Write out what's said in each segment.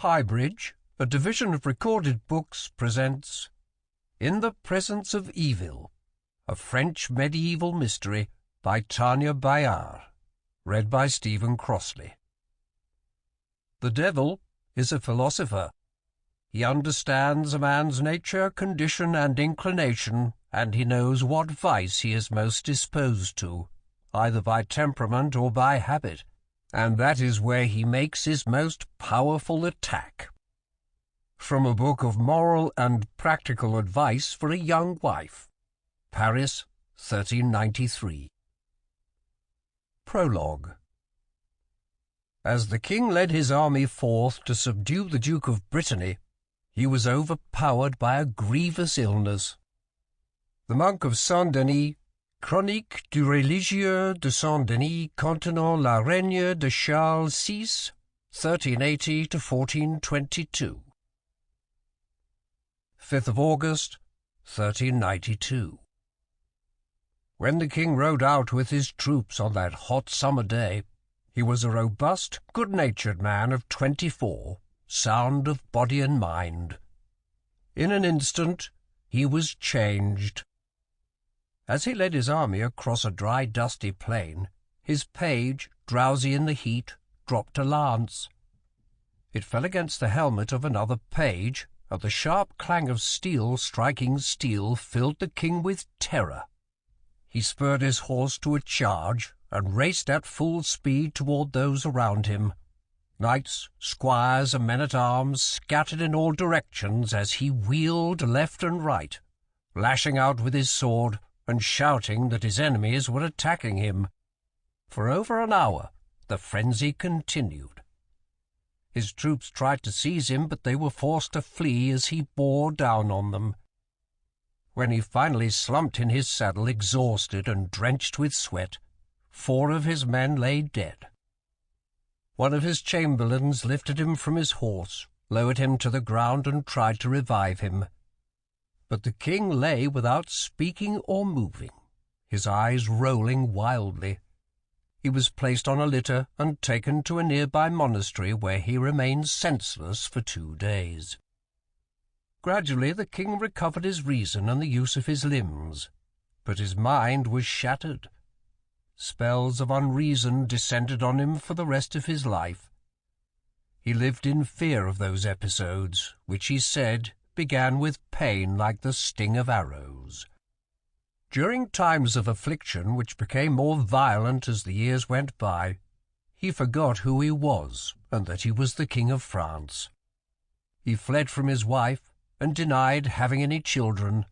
HighBridge, a division of Recorded Books, presents In the Presence of Evil, a French medieval mystery by Tania Bayard, read by Stephen Crossley. The devil is a philosopher. He understands a man's nature, condition, and inclination, and he knows what vice he is most disposed to, either by temperament or by habit, and that is where he makes his most powerful attack. From a book of moral and practical advice for a young wife. Paris, 1393. Prologue. As the king led his army forth to subdue the Duke of Brittany, he was overpowered by a grievous illness. The monk of Saint-Denis, Chronique du religieux de Saint-Denis contenant la règne de Charles VI, 1380 to 1422. 5th of August, 1392. When the king rode out with his troops on that hot summer day, he was a robust, good-natured man of 24, sound of body and mind. In an instant he was changed. As he led his army across a dry, dusty plain, his page, drowsy in the heat, dropped a lance. It fell against the helmet of another page, and the sharp clang of steel striking steel filled the king with terror. He spurred his horse to a charge, and raced at full speed toward those around him. Knights, squires, and men-at-arms scattered in all directions as he wheeled left and right, lashing out with his sword, and shouting that his enemies were attacking him. For over an hour the frenzy continued. His troops tried to seize him, but they were forced to flee as he bore down on them. When he finally slumped in his saddle, exhausted and drenched with sweat, 4 of his men lay dead. One of his chamberlains lifted him from his horse, lowered him to the ground, and tried to revive him. But the king lay without speaking or moving, his eyes rolling wildly. He was placed on a litter and taken to a nearby monastery, where he remained senseless for 2 days. Gradually the king recovered his reason and the use of his limbs, but his mind was shattered. Spells of unreason descended on him for the rest of his life. He lived in fear of those episodes, which he said began with pain like the sting of arrows. During times of affliction, which became more violent as the years went by, he forgot who he was and that he was the King of France. He fled from his wife and denied having any children.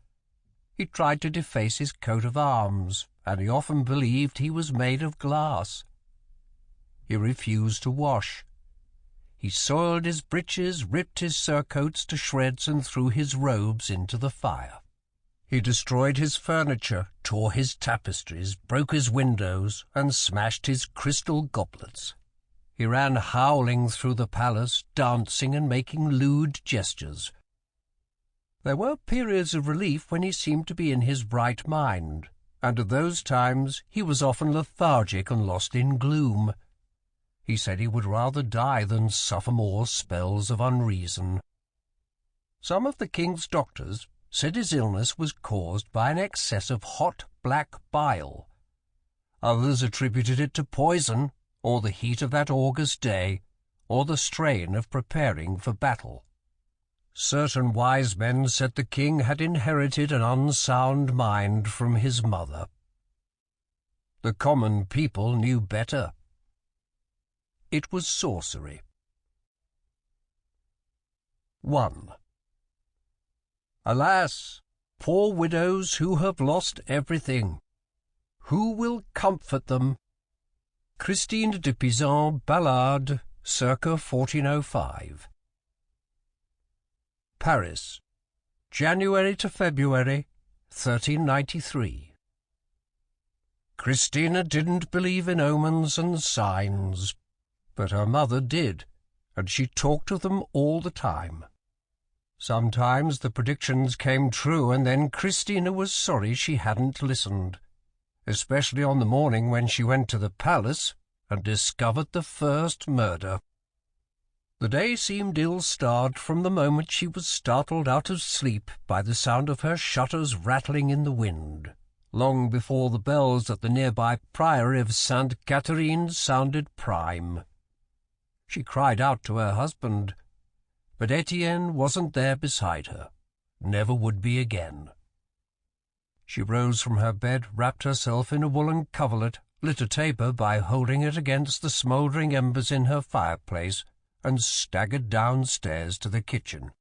He tried to deface his coat of arms, and he often believed he was made of glass. He refused to wash. He soiled his breeches, ripped his surcoats to shreds, and threw his robes into the fire. He destroyed his furniture, tore his tapestries, broke his windows, and smashed his crystal goblets. He ran howling through the palace, dancing and making lewd gestures. There were periods of relief when he seemed to be in his right mind, and at those times he was often lethargic and lost in gloom. He said he would rather die than suffer more spells of unreason. Some of the king's doctors said his illness was caused by an excess of hot black bile. Others attributed it to poison, or the heat of that August day, or the strain of preparing for battle. Certain wise men said the king had inherited an unsound mind from his mother. The common people knew better. It was sorcery. 1. Alas, poor widows who have lost everything! Who will comfort them? Christine de Pizan, Ballade, circa 1405. Paris, January to February, 1393. Christina didn't believe in omens and signs, but her mother did, and she talked of them all the time. Sometimes the predictions came true, and then Christina was sorry she hadn't listened, especially on the morning when she went to the palace and discovered the first murder. The day seemed ill-starred from the moment she was startled out of sleep by the sound of her shutters rattling in the wind, long before the bells at the nearby priory of Sainte Catherine sounded prime. She cried out to her husband, but Etienne wasn't there beside her, never would be again. She rose from her bed, wrapped herself in a woolen coverlet, lit a taper by holding it against the smouldering embers in her fireplace, and staggered downstairs to the kitchen.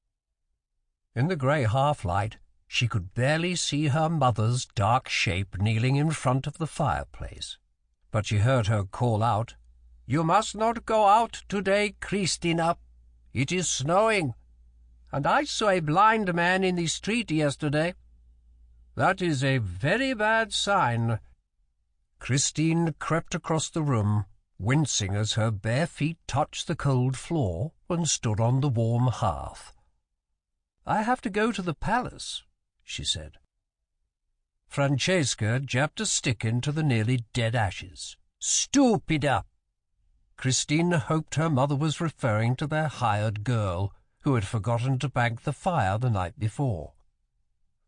In the grey half-light, she could barely see her mother's dark shape kneeling in front of the fireplace, but she heard her call out, "You must not go out today, Christina. It is snowing, and I saw a blind man in the street yesterday. That is a very bad sign." Christine crept across the room, wincing as her bare feet touched the cold floor and stood on the warm hearth. "I have to go to the palace," she said. Francesca jabbed a stick into the nearly dead ashes. "Stupida!" Christine hoped her mother was referring to their hired girl, who had forgotten to bank the fire the night before.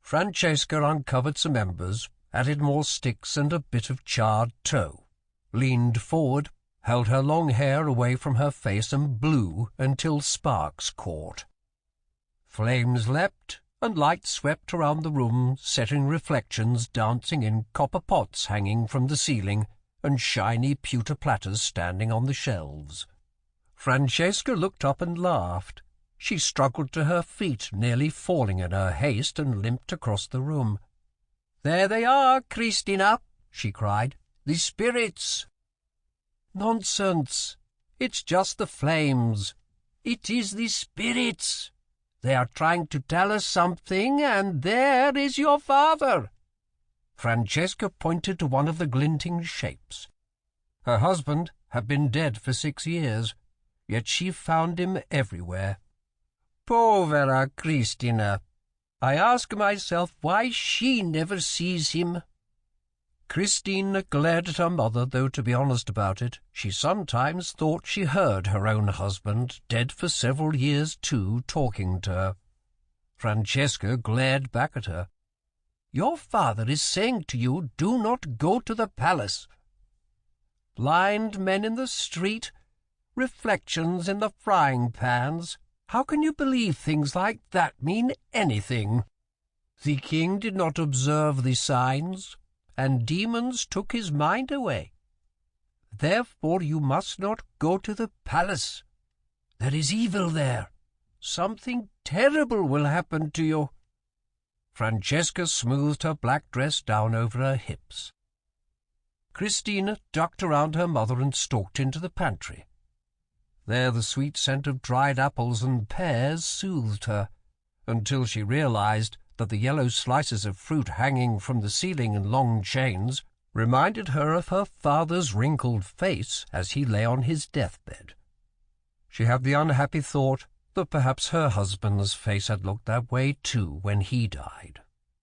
Francesca uncovered some embers, added more sticks and a bit of charred tow, leaned forward, held her long hair away from her face and blew until sparks caught. Flames leapt, and light swept around the room, setting reflections dancing in copper pots hanging from the ceiling and shiny pewter platters standing on the shelves. Francesca looked up and laughed. She struggled to her feet, nearly falling in her haste, and limped across the room. "There they are, Christina," she cried. "The spirits." "Nonsense! It's just the flames." "It is the spirits. They are trying to tell us something, and there is your father." Francesca pointed to one of the glinting shapes. Her husband had been dead for 6 years, yet she found him everywhere. Povera Christina! I ask myself why she never sees him. Christine glared at her mother, though, to be honest about it, she sometimes thought she heard her own husband, dead for several years too, talking to her. Francesca glared back at her. "Your father is saying to you, do not go to the palace." Blind men in the street, reflections in the frying pans. How can you believe things like that mean anything? The king did not observe the signs, and demons took his mind away. Therefore you must not go to the palace. There is evil there. Something terrible will happen to you. Francesca smoothed her black dress down over her hips. Christina ducked around her mother and stalked into the pantry. There the sweet scent of dried apples and pears soothed her, until she realized that the yellow slices of fruit hanging from the ceiling in long chains reminded her of her father's wrinkled face as he lay on his deathbed. She had the unhappy thought that perhaps her husband's face had looked that way too when he died,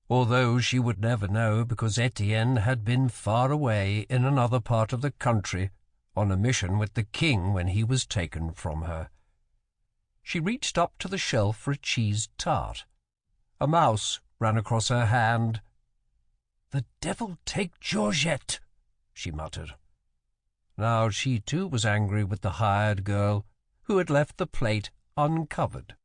although she would never know because Etienne had been far away in another part of the country on a mission with the king when he was taken from her. She reached up to the shelf for a cheese tart. A mouse ran across her hand. "The devil take Georgette," she muttered. Now she too was angry with the hired girl, who had left the plate uncovered.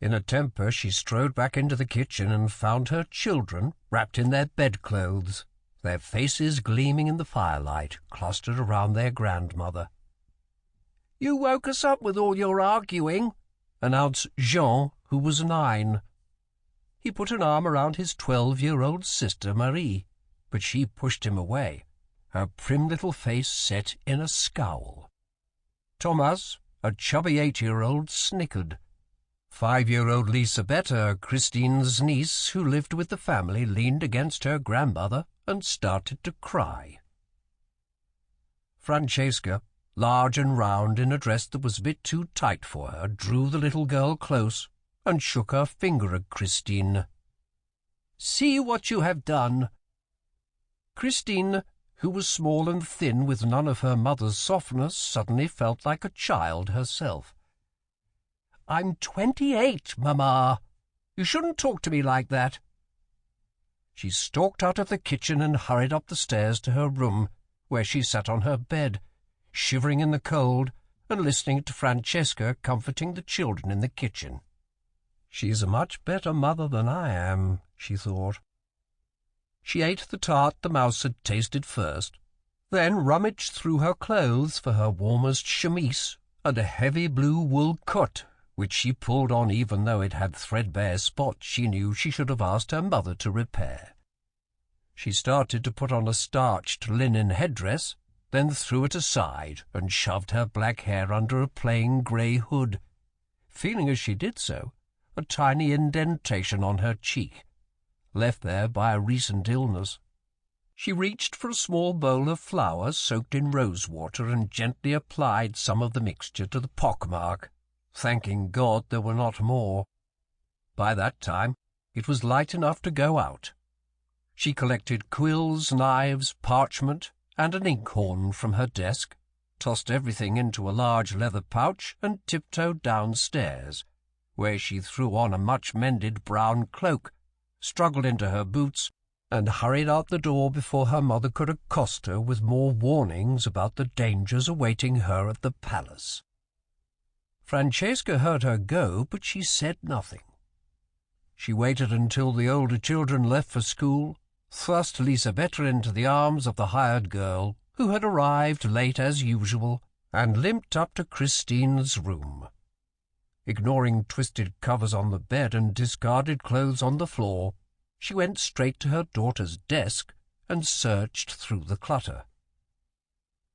In a temper she strode back into the kitchen and found her children wrapped in their bedclothes, their faces gleaming in the firelight, clustered around their grandmother. "You woke us up with all your arguing," announced Jean, who was 9. He put an arm around his 12-year-old sister Marie, but she pushed him away, her prim little face set in a scowl. Thomas, a chubby 8-year-old, snickered. 5-year-old Lisabetta, Christine's niece, who lived with the family, leaned against her grandmother and started to cry. Francesca, large and round in a dress that was a bit too tight for her, drew the little girl close and shook her finger at Christine. "See what you have done." Christine, who was small and thin with none of her mother's softness, suddenly felt like a child herself. I'm 28, Mamma. You shouldn't talk to me like that." She stalked out of the kitchen and hurried up the stairs to her room, where she sat on her bed, shivering in the cold and listening to Francesca comforting the children in the kitchen. "She's a much better mother than I am," she thought. She ate the tart the mouse had tasted first, then rummaged through her clothes for her warmest chemise and a heavy blue wool coat, which she pulled on even though it had threadbare spots she knew she should have asked her mother to repair. She started to put on a starched linen headdress, then threw it aside and shoved her black hair under a plain grey hood, feeling as she did so a tiny indentation on her cheek, left there by a recent illness. She reached for a small bowl of flour soaked in rose-water and gently applied some of the mixture to the pockmark, thanking God there were not more. By that time it was light enough to go out. She collected quills, knives, parchment, and an inkhorn from her desk, tossed everything into a large leather pouch, and tiptoed downstairs, where she threw on a much-mended brown cloak, struggled into her boots, and hurried out the door before her mother could accost her with more warnings about the dangers awaiting her at the palace. Francesca heard her go, but she said nothing. She waited until the older children left for school, thrust Lisabetta into the arms of the hired girl, who had arrived late as usual, and limped up to Christine's room. Ignoring twisted covers on the bed and discarded clothes on the floor, she went straight to her daughter's desk and searched through the clutter.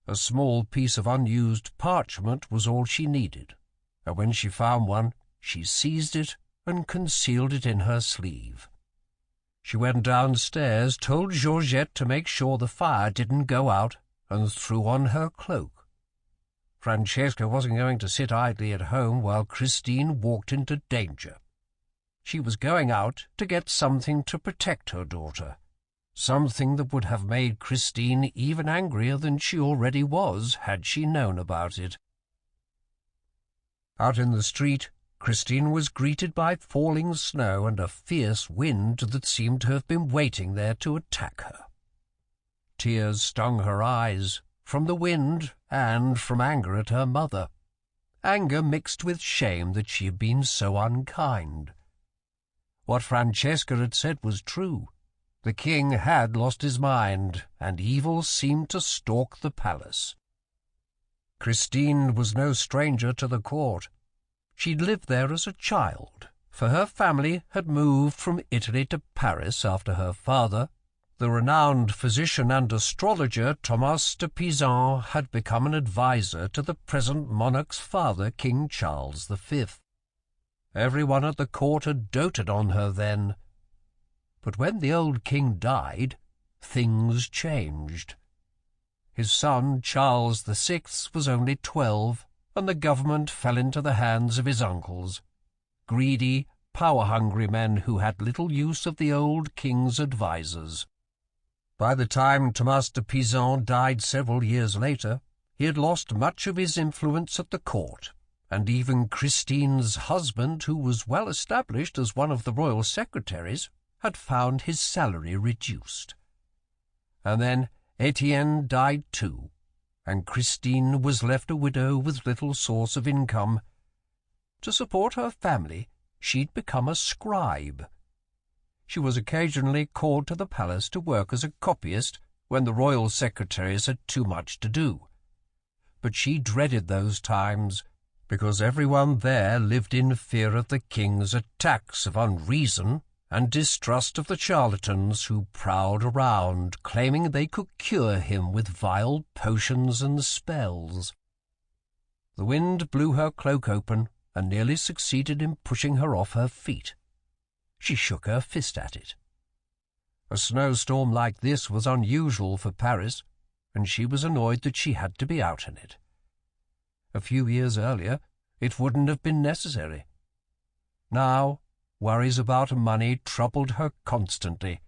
A small piece of unused parchment was all she needed, and when she found one, she seized it and concealed it in her sleeve. She went downstairs, told Georgette to make sure the fire didn't go out, and threw on her cloak. Francesca wasn't going to sit idly at home while Christine walked into danger. She was going out to get something to protect her daughter, something that would have made Christine even angrier than she already was had she known about it. Out in the street, Christine was greeted by falling snow and a fierce wind that seemed to have been waiting there to attack her. Tears stung her eyes, from the wind and from anger at her mother, anger mixed with shame that she had been so unkind. What Francesca had said was true. The king had lost his mind, and evil seemed to stalk the palace. Christine was no stranger to the court. She'd lived there as a child, for her family had moved from Italy to Paris after her father, the renowned physician and astrologer Thomas de Pizan, had become an adviser to the present monarch's father, King Charles V. Everyone at the court had doted on her then. But when the old king died, things changed. His son, Charles VI, was only 12, and the government fell into the hands of his uncles, greedy, power-hungry men who had little use of the old king's advisers. By the time Thomas de Pizan died several years later, he had lost much of his influence at the court, and even Christine's husband, who was well established as one of the royal secretaries, had found his salary reduced. And then Etienne died too, and Christine was left a widow with little source of income. To support her family, she'd become a scribe. She was occasionally called to the palace to work as a copyist when the royal secretaries had too much to do. But she dreaded those times, because everyone there lived in fear of the king's attacks of unreason and distrust of the charlatans who prowled around, claiming they could cure him with vile potions and spells. The wind blew her cloak open and nearly succeeded in pushing her off her feet. She shook her fist at it. A snowstorm like this was unusual for Paris, and she was annoyed that she had to be out in it. A few years earlier, it wouldn't have been necessary. Now, worries about money troubled her constantly,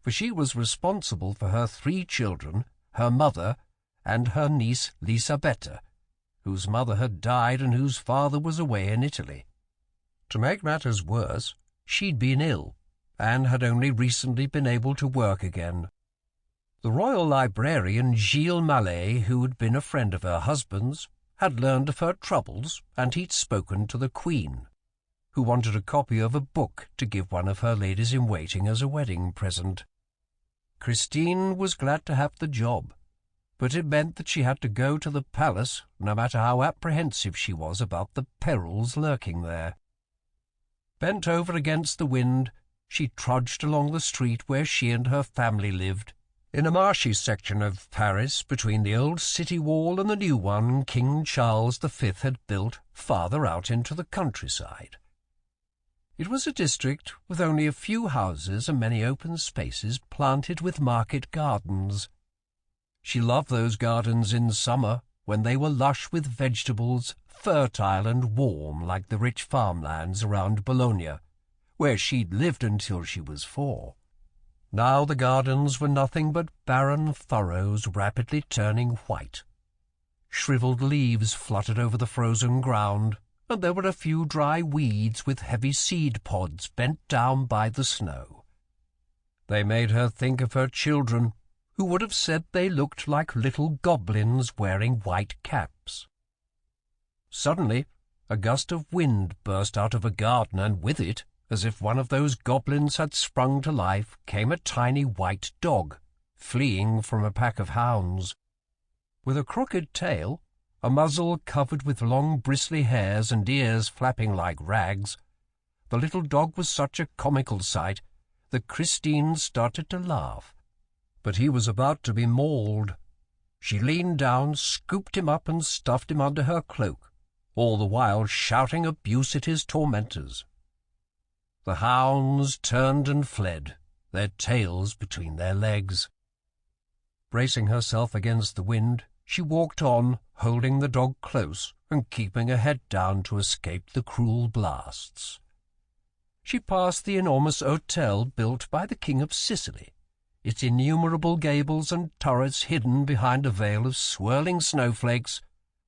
for she was responsible for her 3 children, her mother, and her niece Lisabetta, whose mother had died and whose father was away in Italy. To make matters worse, she'd been ill, and had only recently been able to work again. The royal librarian Gilles Mallet, who had been a friend of her husband's, had learned of her troubles, and he'd spoken to the Queen, who wanted a copy of a book to give one of her ladies-in-waiting as a wedding present. Christine was glad to have the job, but it meant that she had to go to the palace, no matter how apprehensive she was about the perils lurking there. Bent over against the wind, she trudged along the street where she and her family lived, in a marshy section of Paris between the old city wall and the new one King Charles V had built farther out into the countryside. It was a district with only a few houses and many open spaces planted with market gardens. She loved those gardens in summer, when they were lush with vegetables, fertile and warm like the rich farmlands around Bologna, where she'd lived until she was 4. Now the gardens were nothing but barren furrows rapidly turning white. Shriveled leaves fluttered over the frozen ground, and there were a few dry weeds with heavy seed pods bent down by the snow. They made her think of her children, who would have said they looked like little goblins wearing white caps. Suddenly, a gust of wind burst out of a garden, and with it, as if one of those goblins had sprung to life, came a tiny white dog, fleeing from a pack of hounds. With a crooked tail, a muzzle covered with long bristly hairs and ears flapping like rags, the little dog was such a comical sight that Christine started to laugh. But he was about to be mauled. She leaned down, scooped him up and stuffed him under her cloak, all the while shouting abuse at his tormentors. The hounds turned and fled, their tails between their legs. Bracing herself against the wind, she walked on, holding the dog close and keeping her head down to escape the cruel blasts. She passed the enormous hotel built by the King of Sicily, its innumerable gables and turrets hidden behind a veil of swirling snowflakes,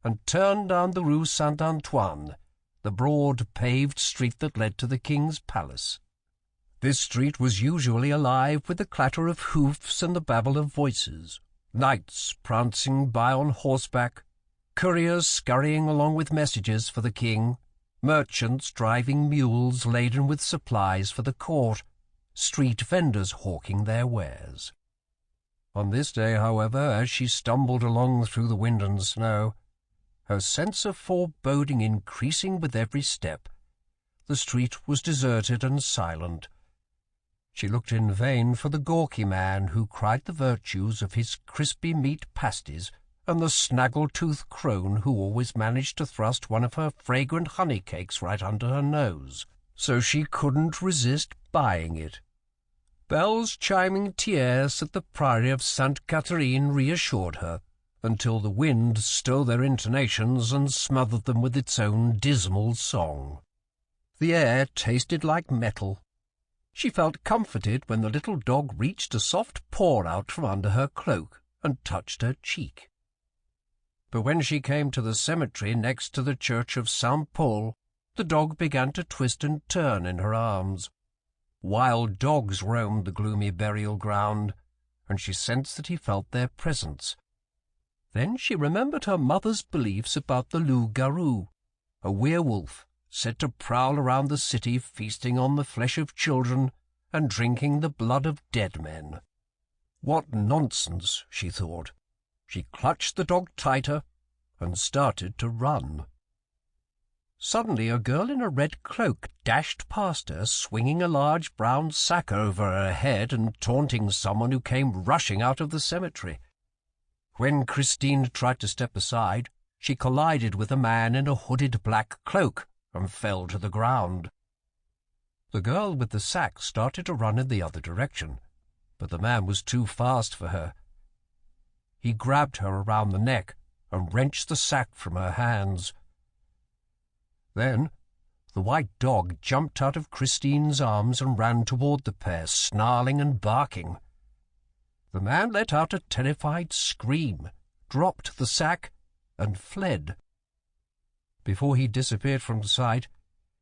and turned down the Rue Saint-Antoine, the broad paved street that led to the king's palace. This street was usually alive with the clatter of hoofs and the babble of voices, knights prancing by on horseback, couriers scurrying along with messages for the king, merchants driving mules laden with supplies for the court, street vendors hawking their wares. On this day, however, as she stumbled along through the wind and snow, her sense of foreboding increasing with every step, the street was deserted and silent. She looked in vain for the gawky man who cried the virtues of his crispy meat pasties, and the snaggle-toothed crone who always managed to thrust one of her fragrant honey cakes right under her nose, so she couldn't resist buying it. Bells chiming tierce at the priory of Sainte Catherine reassured her, until the wind stole their intonations and smothered them with its own dismal song. The air tasted like metal. She felt comforted when the little dog reached a soft paw out from under her cloak and touched her cheek. But when she came to the cemetery next to the church of Saint Paul, the dog began to twist and turn in her arms. Wild dogs roamed the gloomy burial ground, and she sensed that he felt their presence. Then she remembered her mother's beliefs about the loup-garou, a werewolf said to prowl around the city feasting on the flesh of children and drinking the blood of dead men. What nonsense, she thought. She clutched the dog tighter and started to run. Suddenly a girl in a red cloak dashed past her, swinging a large brown sack over her head and taunting someone who came rushing out of the cemetery. When Christine tried to step aside, she collided with a man in a hooded black cloak and fell to the ground. The girl with the sack started to run in the other direction, but the man was too fast for her. He grabbed her around the neck and wrenched the sack from her hands. Then the white dog jumped out of Christine's arms and ran toward the pair, snarling and barking. The man let out a terrified scream, dropped the sack, and fled. Before he disappeared from sight,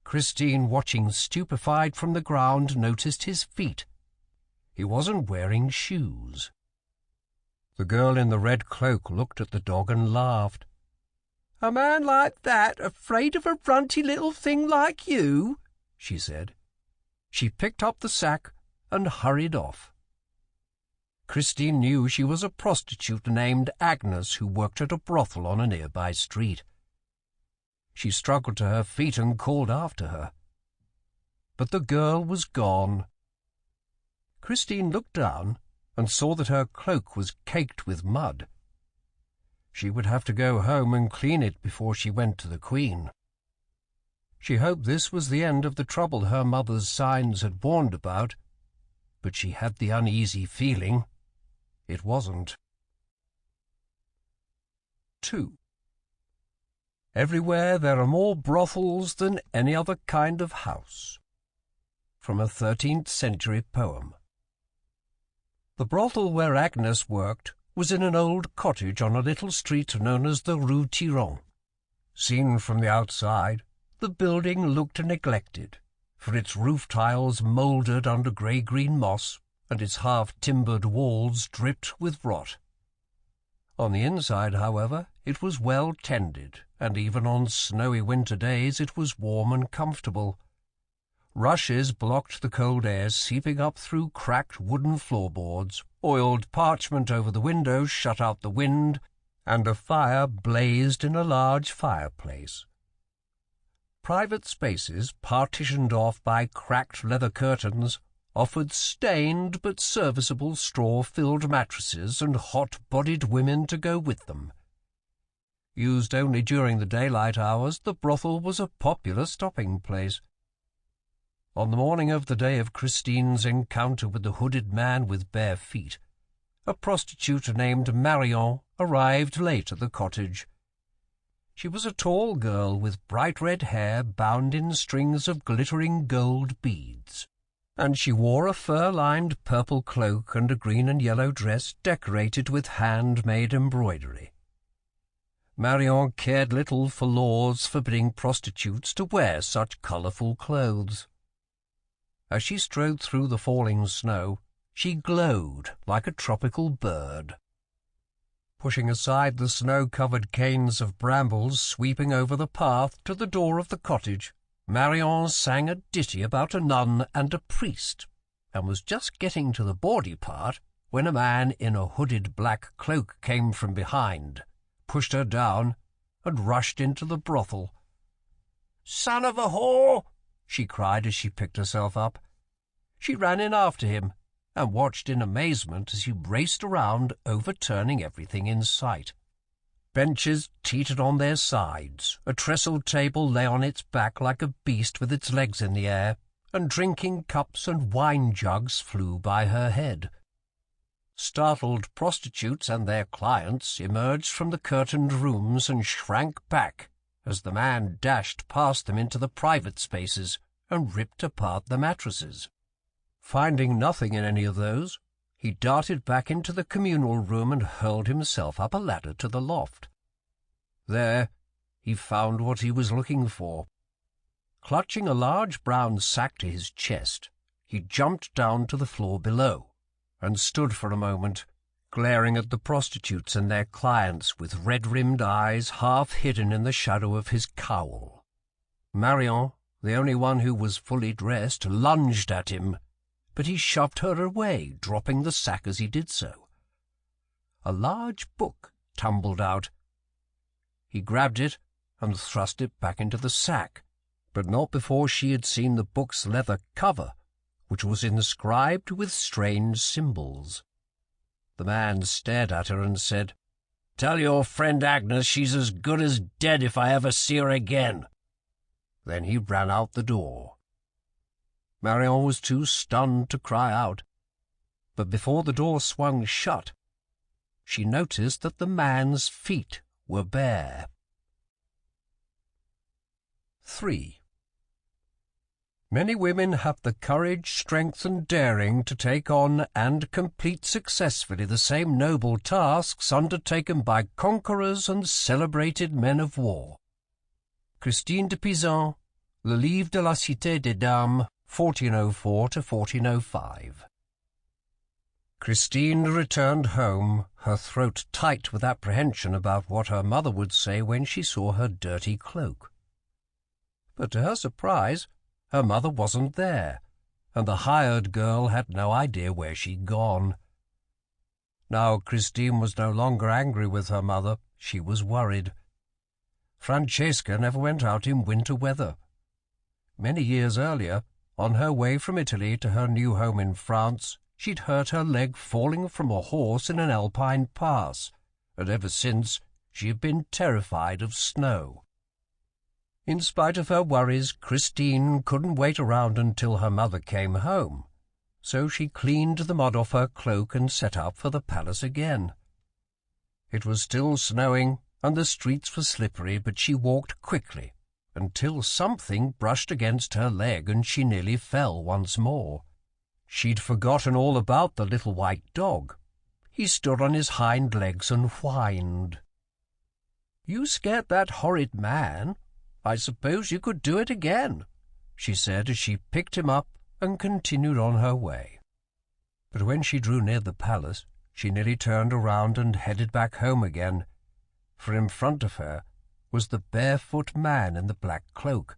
Christine, watching stupefied from the ground, noticed his feet. He wasn't wearing shoes. The girl in the red cloak looked at the dog and laughed. "A man like that afraid of a runty little thing like you?" she said. She picked up the sack and hurried off. Christine knew she was a prostitute named Agnes who worked at a brothel on a nearby street. She struggled to her feet and called after her. But the girl was gone. Christine looked down and saw that her cloak was caked with mud. She would have to go home and clean it before she went to the Queen. She hoped this was the end of the trouble her mother's signs had warned about, but she had the uneasy feeling it wasn't. 2. Everywhere there are more brothels than any other kind of house. From a 13th-century poem. The brothel where Agnes worked was in an old cottage on a little street known as the Rue Tiron. Seen from the outside, the building looked neglected, for its roof tiles mouldered under grey-green moss, and its half-timbered walls dripped with rot. On the inside, however, it was well tended, and even on snowy winter days it was warm and comfortable. Rushes blocked the cold air seeping up through cracked wooden floorboards, oiled parchment over the windows shut out the wind, and a fire blazed in a large fireplace. Private spaces, partitioned off by cracked leather curtains, offered stained but serviceable straw-filled mattresses and hot-bodied women to go with them. Used only during the daylight hours, the brothel was a popular stopping-place. On the morning of the day of Christine's encounter with the hooded man with bare feet, a prostitute named Marion arrived late at the cottage. She was a tall girl with bright red hair bound in strings of glittering gold beads, and she wore a fur-lined purple cloak and a green and yellow dress decorated with hand-made embroidery. Marion cared little for laws forbidding prostitutes to wear such colourful clothes. As she strode through the falling snow, she glowed like a tropical bird. Pushing aside the snow-covered canes of brambles sweeping over the path to the door of the cottage, Marion sang a ditty about a nun and a priest, and was just getting to the bawdy part when a man in a hooded black cloak came from behind, pushed her down, and rushed into the brothel. "Son of a whore!" she cried as she picked herself up. She ran in after him, and watched in amazement as he raced around, overturning everything in sight. Benches teetered on their sides, a trestled table lay on its back like a beast with its legs in the air, and drinking cups and wine jugs flew by her head. Startled prostitutes and their clients emerged from the curtained rooms and shrank back as the man dashed past them into the private spaces and ripped apart the mattresses. Finding nothing in any of those, he darted back into the communal room and hurled himself up a ladder to the loft. There he found what he was looking for. Clutching a large brown sack to his chest, he jumped down to the floor below and stood for a moment, glaring at the prostitutes and their clients with red-rimmed eyes half hidden in the shadow of his cowl. Marion, the only one who was fully dressed, lunged at him, but he shoved her away, dropping the sack as he did so. A large book tumbled out. He grabbed it and thrust it back into the sack, but not before she had seen the book's leather cover, which was inscribed with strange symbols. The man stared at her and said, "Tell your friend Agnes she's as good as dead if I ever see her again." Then he ran out the door. Marion was too stunned to cry out, but before the door swung shut, she noticed that the man's feet were bare. 3. Many women have the courage, strength, and daring to take on and complete successfully the same noble tasks undertaken by conquerors and celebrated men of war. Christine de Pizan Le Livre de la Cité des Dames, 1404 to 1405. Christine returned home, her throat tight with apprehension about what her mother would say when she saw her dirty cloak. But to her surprise, her mother wasn't there, and the hired girl had no idea where she'd gone. Now Christine was no longer angry with her mother, she was worried. Francesca never went out in winter weather. Many years earlier, on her way from Italy to her new home in France, she'd hurt her leg falling from a horse in an alpine pass, and ever since she had been terrified of snow. In spite of her worries, Christine couldn't wait around until her mother came home, so she cleaned the mud off her cloak and set out for the palace again. It was still snowing, and the streets were slippery, but she walked quickly, until something brushed against her leg and she nearly fell once more. She'd forgotten all about the little white dog. He stood on his hind legs and whined. "You scared that horrid man. I suppose you could do it again," she said as she picked him up and continued on her way. But when she drew near the palace, she nearly turned around and headed back home again, for in front of her was the barefoot man in the black cloak.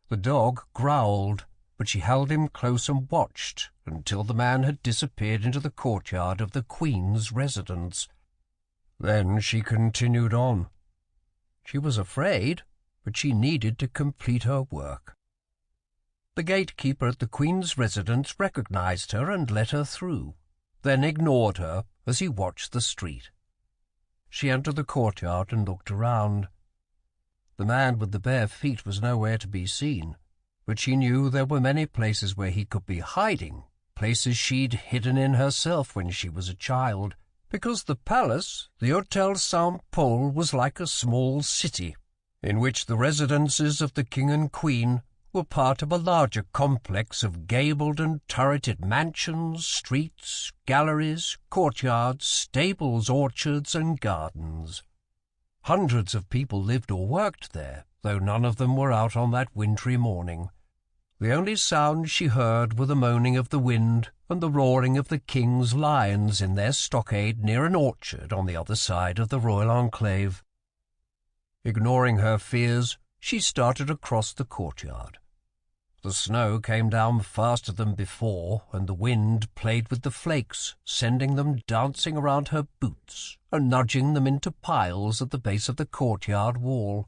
The dog growled, but she held him close and watched until the man had disappeared into the courtyard of the Queen's residence. Then she continued on. She was afraid, but she needed to complete her work. The gatekeeper at the Queen's residence recognized her and let her through, then ignored her as he watched the street. She entered the courtyard and looked around. The man with the bare feet was nowhere to be seen, but she knew there were many places where he could be hiding, places she'd hidden in herself when she was a child, because the palace, the Hôtel Saint-Paul, was like a small city, in which the residences of the king and queen were part of a larger complex of gabled and turreted mansions, streets, galleries, courtyards, stables, orchards, and gardens. Hundreds of people lived or worked there, though none of them were out on that wintry morning. The only sounds she heard were the moaning of the wind and the roaring of the king's lions in their stockade near an orchard on the other side of the royal enclave. Ignoring her fears, she started across the courtyard. The snow came down faster than before, and the wind played with the flakes, sending them dancing around her boots and nudging them into piles at the base of the courtyard wall.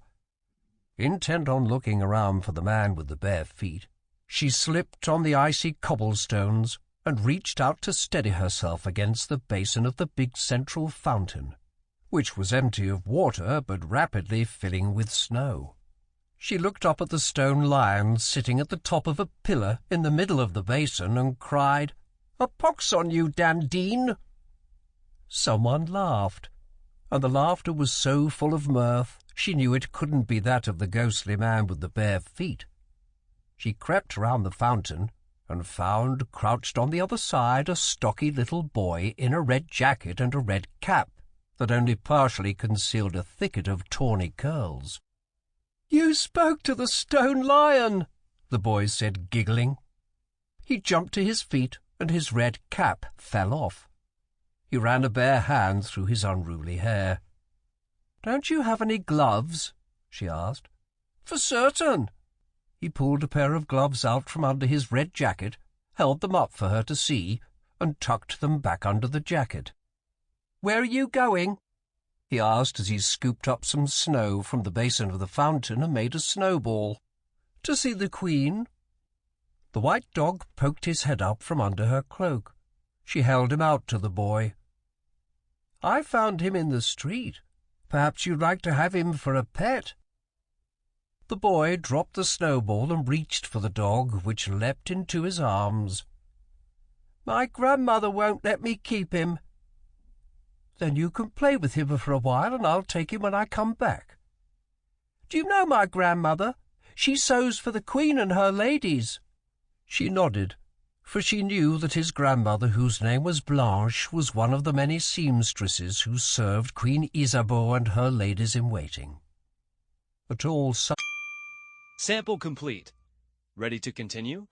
Intent on looking around for the man with the bare feet, she slipped on the icy cobblestones and reached out to steady herself against the basin of the big central fountain, which was empty of water but rapidly filling with snow. She looked up at the stone lion sitting at the top of a pillar in the middle of the basin and cried, "A pox on you, Dandine!" Someone laughed, and the laughter was so full of mirth she knew it couldn't be that of the ghostly man with the bare feet. She crept round the fountain and found, crouched on the other side, a stocky little boy in a red jacket and a red cap that only partially concealed a thicket of tawny curls. "You spoke to the stone lion," the boy said, giggling. He jumped to his feet, and his red cap fell off. He ran a bare hand through his unruly hair. "Don't you have any gloves?" she asked. "For certain." He pulled a pair of gloves out from under his red jacket, held them up for her to see, and tucked them back under the jacket. "Where are you going?" he asked as he scooped up some snow from the basin of the fountain and made a snowball. "To see the Queen." The white dog poked his head up from under her cloak. She held him out to the boy. "I found him in the street. Perhaps you'd like to have him for a pet." The boy dropped the snowball and reached for the dog, which leapt into his arms. "My grandmother won't let me keep him." "Then you can play with him for a while, and I'll take him when I come back." "Do you know my grandmother? She sews for the Queen and her ladies." She nodded, for she knew that his grandmother, whose name was Blanche, was one of the many seamstresses who served Queen Isabeau and her ladies-in-waiting. A tall Sample complete. Ready to continue?